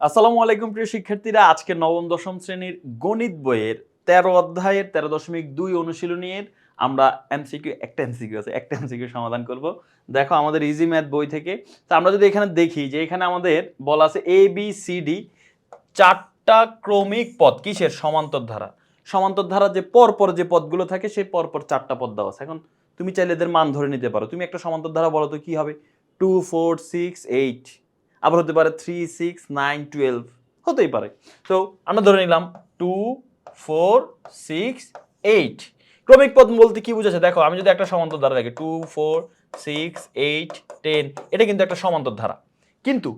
আসসালামু আলাইকুম প্রিয় শিক্ষার্থীরা, আজকে নবম দশম শ্রেণীর গণিত বইয়ের 13 অধ্যায়ের 13.2 অনুশীলনীর আমরা এমসিকিউ আছে, একটা এমসিকিউ সমাধান করব। দেখো আমাদের ইজি ম্যাথ বই থেকে। তো আমরা যদি এখানে দেখি যে এখানে আমাদের বলা আছে এ বি সি ডি চারটা ক্রমিক পদ, কিসের? সমান্তর ধারা। সমান্তর ধারা যে পরপর যে পদগুলো থাকে সেই পরপর চারটা পদ দেওয়া আছে। এখন তুমি চাইলে এদের মান ধরে নিতে পারো। তুমি একটা সমান্তর ধারা বলো তো কি হবে? 2 4 6 8, আবার হতে পারে 3 6 9 12, হতেই পারে। তো আমরা ধরে নিলাম 2 4 6 8। ক্রমিক পদ বলতে কি বুঝাচ্ছে? দেখো আমি যদি একটা সমান্তর ধারা রাখি 2 4 6 8 10, এটা কিন্তু একটা সমান্তর ধারা। কিন্তু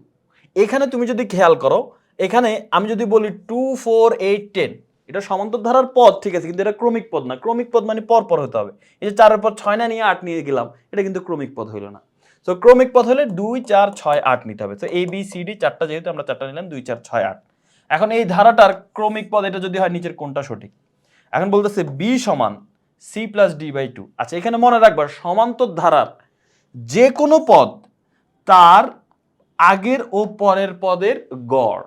এখানে তুমি যদি খেয়াল করো, এখানে আমি যদি বলি 2 4 8 10, এটা সমান্তর ধারার পদ, ঠিক আছে, কিন্তু এটা ক্রমিক পদ না। ক্রমিক পদ মানে পরপর হতে হবে। এই যে 4 এর পর 6 না নিয়ে 8 নিয়ে গেলাম, এটা কিন্তু ক্রমিক পদ হইল না। সো ক্রমিক পদ হলে 2 4 6 8 নিতে হবে। তো এ বি সি ডি চারটা, যেহেতু আমরা চারটা নিলাম 2 4 6 8। এখন এই ধারাটার ক্রমিক পদ এটা যদি হয়, নিচের কোনটা সঠিক? এখন বলতেছে বি সমান সি প্লাস ডি বাই 2। আচ্ছা, এখানে মনে রাখবা সমান্তর ধারার যে কোনো পদ তার আগের ও পরের পদের গড়।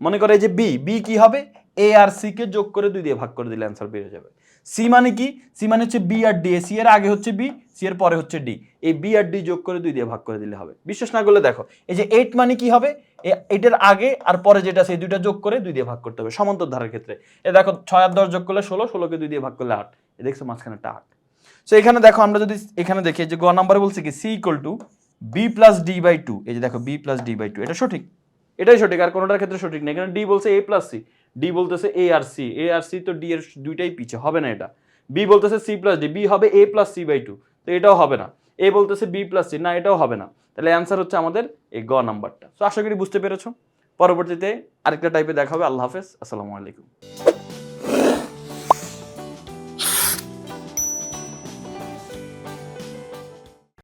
মনে করে যে বি, বি কি হবে? এ আর সি কে যোগ করে 2 দিয়ে ভাগ করে দিলে অ্যান্সার বেরিয়ে যাবে। সি মানে কি? সি মানে হচ্ছে বি আর ডি। সি এর আগে হচ্ছে বি, সি এর পরে হচ্ছে ডি। এই বি আর ডি যোগ করে 2 দিয়ে ভাগ করে দিলে হবে। বিশ্বাস না করলে দেখো, এই যে 8 মানে কি হবে? এটার আগে আর পরে যেটা আছে এই দুইটা যোগ করে 2 দিয়ে ভাগ করতে হবে সমান্তর ধারার ক্ষেত্রে। এই দেখো 6 আর 10 যোগ করলে 16, 16 কে 2 দিয়ে ভাগ করলে 8। এই দেখছো মাঝখানেটা 8। সো এখানে দেখো আমরা যদি এখানে দেখি যে গ নাম্বারে বলছে কি C equal to B plus D by 2। এই যে দেখো বি প্লাস ডি বাই 2, এটা সঠিক, এটাই সঠিক, আর কোনোটার ক্ষেত্রে সঠিক না। এখানে ডি বলছে এ প্লাস সি, ডি বলতেছে এ আর সি, এ আর সি তো ডি এর দুইটাই পিছে, হবে না এটা। বি বলতেছে সি প্লাস ডি, বি হবে এ প্লাস সি বাই 2, তো এটাও হবে না। এ বলতেছে বি প্লাস সি, না এটাও হবে না। তাহলে অ্যান্সার হচ্ছে আমাদের এই গ নাম্বারটা। তো আশা করি বুঝতে পেরেছো। পরবর্তীতে আরেকটা টাইপে দেখা হবে। আল্লাহ হাফেজ, আসসালামু আলাইকুম।